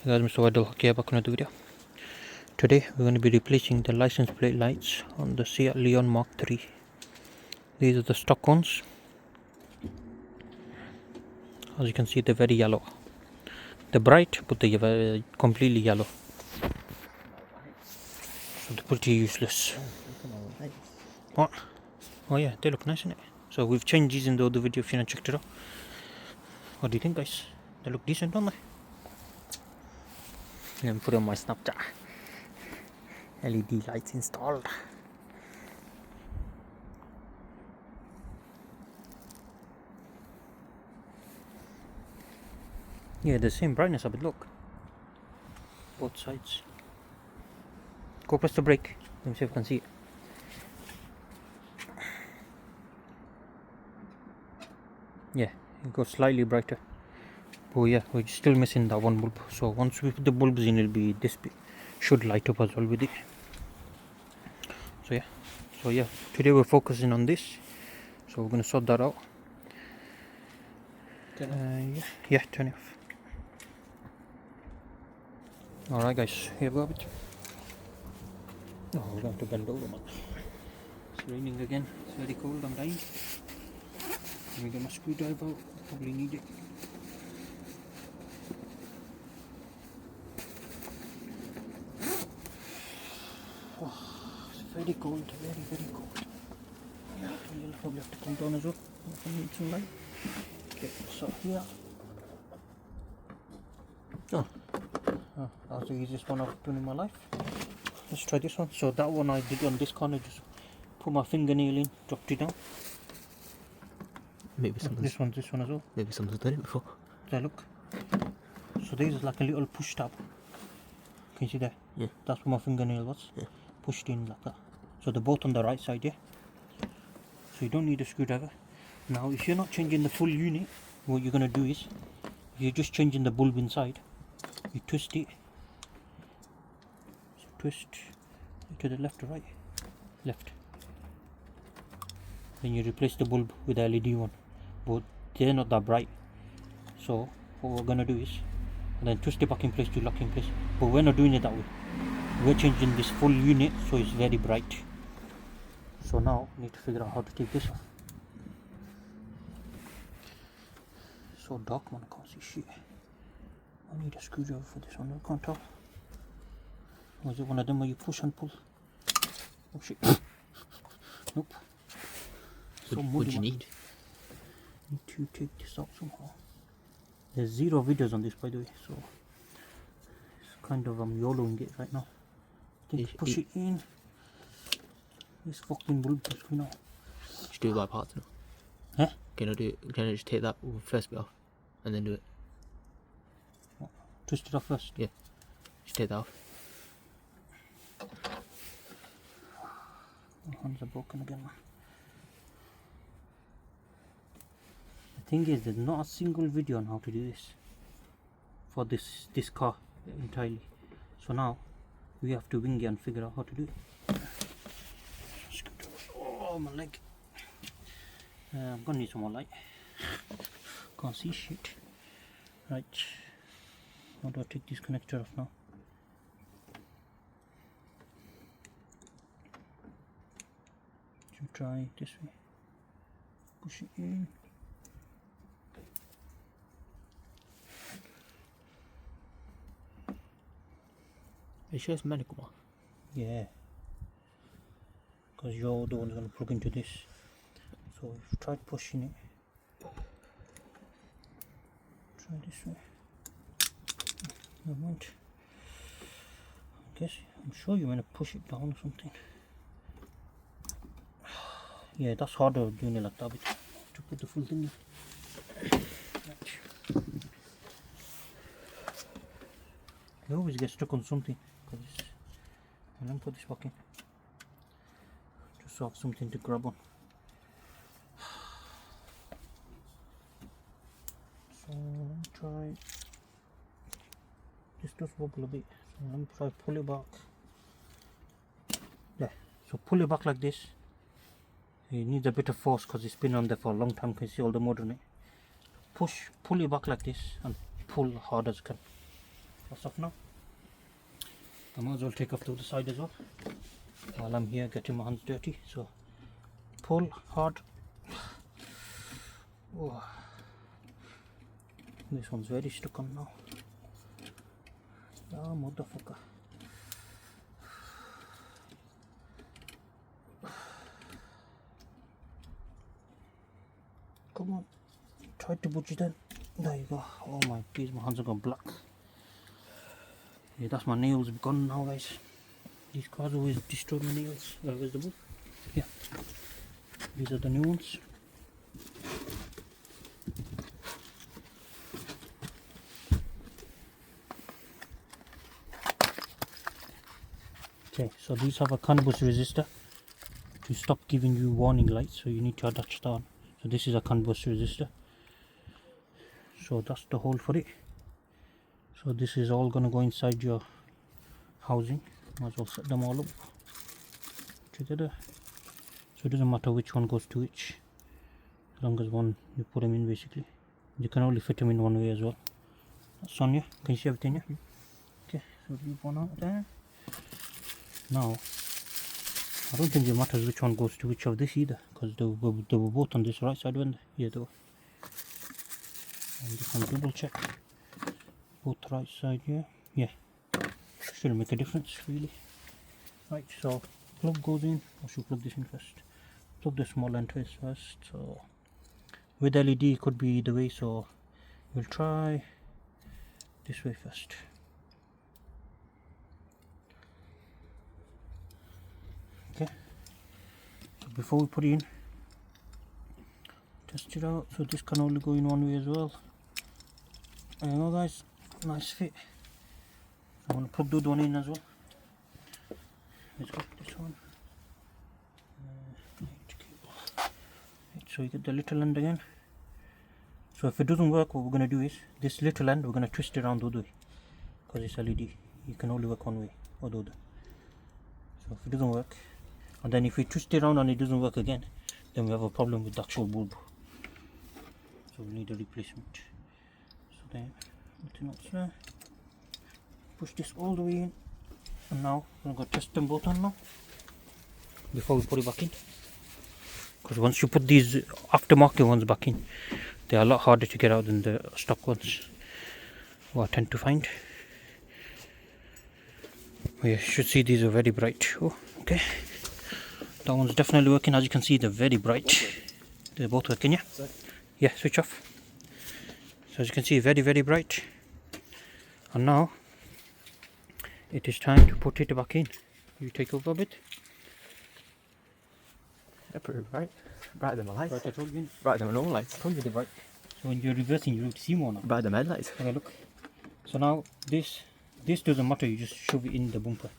Guys, MrWaheedulHaque here, back on another video. Today we're going to be replacing the license plate lights on the Seat Leon MK3. These are the stock ones. As you can see, they're very yellow. They're bright, but they're completely yellow. So they're pretty useless. What? Oh yeah, they look nice, innit? So we've changed these in the other video if you haven't checked it out. What do you think, guys? They look decent, don't they? I'm going to put it on my Snapchat. LED lights installed. Yeah, the same brightness of it, look. Both sides. Go press the brake. Let me see if I can see it. Yeah, it goes slightly brighter. Oh yeah, we're still missing that one bulb. So once we put the bulbs in, it'll be this bit. Should light up as well with it. So yeah, today we're focusing on this. So we're gonna sort that out. Yeah, turn it off. Alright guys, here we have it. Oh, we're going to bend over, man. It's raining again. It's very cold. I'm dying. Let me get my screwdriver out. Probably need it. It's very cold, very cold. You'll probably have to come down as well. I need some light. Okay, so here. Oh, that's the easiest one I've done in my life. Let's try this one. So that one I did on this corner, just put my fingernail in, dropped it down. Maybe this one as well. Maybe someone's done it before. There, look. So this is like a little push tab. Can you see that? Yeah. That's where my fingernail was. Yeah. Pushed in like that. So they're both on the right side, yeah. So you don't need a screwdriver. Now if you're not changing the full unit, what you're gonna do is, if you're just changing the bulb inside, you twist it. So twist to the left or right? Left. Then you replace the bulb with the LED one. But they're not that bright. So what we're gonna do is, and then twist it back in place to lock in place. But we're not doing it that way. We're changing this full unit so it's very bright. So now we need to figure out how to take this off. So dark, man, I can't see shit. I need a screwdriver for this one, I can't tell. Or is it one of them where you push and pull? Oh shit. Nope. What do you need? Need to take this out somehow. There's 0 videos on this, by the way, so it's kind of YOLOing it right now. Push it in. This fucking bulb is coming out. Just do it by parts now. Huh? Can I just take that first bit off and then do it? What? Twist it off first? Yeah. Just take that off. My hands are broken again, man. The thing is, there's not a single video on how to do this for this car entirely. So now we have to wing it and figure out how to do it. Oh, my leg. I'm gonna need some more light. Can't see shit. Right. How do I take this connector off now? Should try it this way. Push it in. Are you sure it's medical? Yeah. Because you're the one who's going to plug into this. So we've tried pushing it. Try this way. Never mind. I guess, I'm sure you're going to push it down or something. Yeah, that's harder doing it like that to put the full thing in. Right. You always get stuck on something. Let me put this back in. Just so I have something to grab on. So let me try. This does wobble a bit. So let me try pull it back. There. So pull it back like this. It needs a bit of force because it's been on there for a long time. You can see all the mud on it. Pull it back like this and pull hard as you can. that's off now. I might as well take off the other side as well while I'm here getting my hands dirty. So pull hard. Oh, this one's very stuck on now. Oh, motherfucker. Come on, try to budge it in. There you go. Oh my please, my hands are gone black. Yeah, that's my nails gone now, guys. These cars always destroy my nails. Where's the book? Yeah, these are the new ones. Okay, so these have a CAN bus resistor to stop giving you warning lights, so you need to attach that on. So this is a CAN bus resistor. So that's the hole for it. So this is all gonna go inside your housing. Might as well set them all up together. So it doesn't matter which one goes to which, as long as one you put them in basically. You can only fit them in one way as well. That's on you. Can you see everything? Yeah? Okay, so leave one out there. Now, I don't think it matters which one goes to which of this either, because they were both on this right side, weren't they? Yeah, they were. And you can double check both right side here. Yeah, shouldn't make a difference really. Right, so plug goes in. I should plug this in first. Plug the small end first. So with LED it could be either way, so we'll try this way first. Okay, so before we put it in, test it out. So this can only go in one way as well. There you go, guys, nice fit. I'm going to plug the other one in as well. Let's get this one. So you get the little end again. So if it doesn't work, what we're going to do is this little end we're going to twist it around the other way, because it's LED, you can only work one way or the other. So if it doesn't work, and then if we twist it around and it doesn't work again, then we have a problem with the actual bulb, so we need a replacement. So then nothing else there. Push this all the way in, and now we're going to test them both on now before we put it back in, because once you put these aftermarket ones back in, they are a lot harder to get out than the stock ones, what I tend to find. You should see these are very bright. Oh, okay, that one's definitely working. As you can see, they're very bright. They're both working, yeah? Yeah, switch off. So as you can see, very, very bright. And now it is time to put it back in. You take over a bit. They're pretty bright. Brighter than my lights. Right, I told you. Brighter than my normal lights. I told you they're bright. So when you're reversing, you don't see more now. Brighter than my headlights. Okay, look. So now this doesn't matter. You just shove it in the bumper.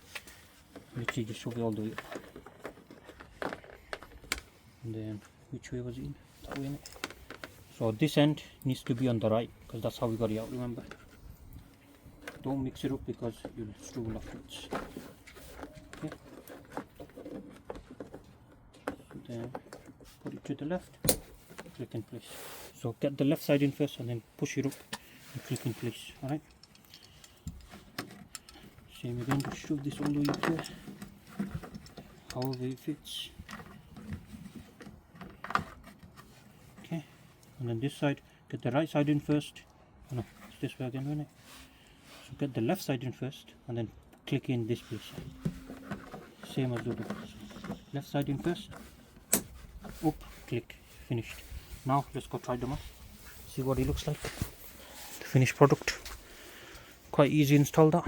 Literally just shove it all the way up. And then which way was it in? That way, innit? So this end needs to be on the right, because that's how we got it out, remember? Don't mix it up because you'll struggle afterwards. Okay. So then put it to the left, click in place. So get the left side in first and then push it up and click in place. Alright. Same again, just shove this all the way up here. However it fits. Okay. And then this side, get the right side in first. Oh no, it's this way again, isn't it? So get the left side in first and then click in this place. Same as the other. Left side in first. Up, click, finished. Now let's go try them on. See what it looks like. The finished product. Quite easy to install that.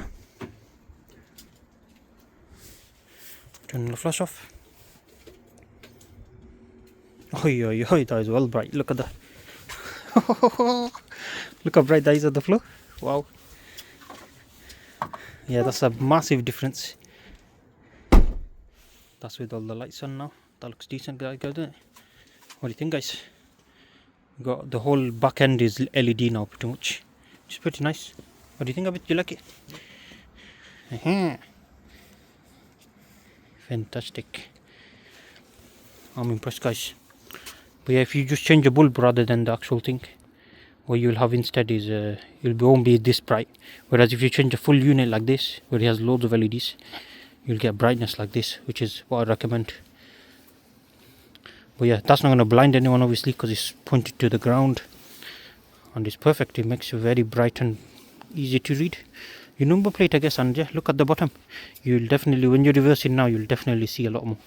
Turn the flash off. Oi, oi, oi, that is well bright. Look at that. Look how bright that is on the floor. Wow. Yeah, that's a massive difference. That's with all the lights on now. That looks decent, doesn't it? What do you think, guys? Got the whole back end is LED now, pretty much. It's pretty nice. What do you think of it? Do you like it? Fantastic. I'm impressed, guys. But yeah, if you just change the bulb rather than the actual thing, what you'll have instead is won't be this bright. Whereas if you change a full unit like this, where it has loads of LEDs, you'll get brightness like this, which is what I recommend. But yeah, that's not going to blind anyone obviously, because it's pointed to the ground, and it's perfect. It makes it very bright and easy to read your number plate, I guess. And yeah, look at the bottom. You'll definitely, when you reverse it now, you'll definitely see a lot more.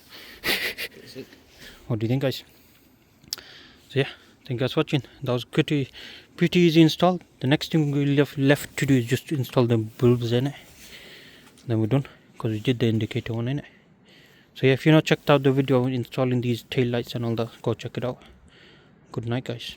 What do you think, guys? So yeah, thank you guys for watching. That was pretty easy install. The next thing we'll have left to do is just install the bulbs in it. Then we're done, because we did the indicator one in it. So yeah, if you've not checked out the video installing these tail lights and all that, go check it out. Good night, guys.